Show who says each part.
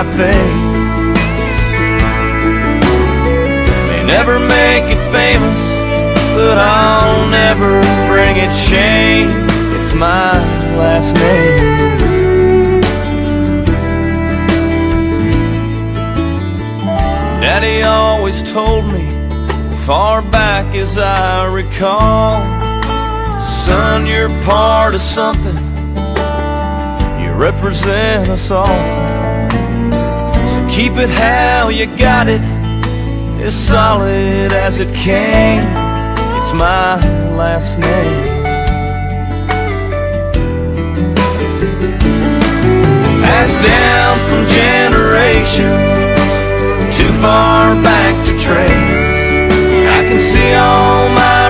Speaker 1: my fate. May never make it famous, but I'll never bring it shame. It's my last name. Daddy always told me, far back as I recall, son, you're part of something, you represent us all. So keep it how you got it, as solid as it came. It's my last name. Passed down from generations, too far back to trace. I can see all my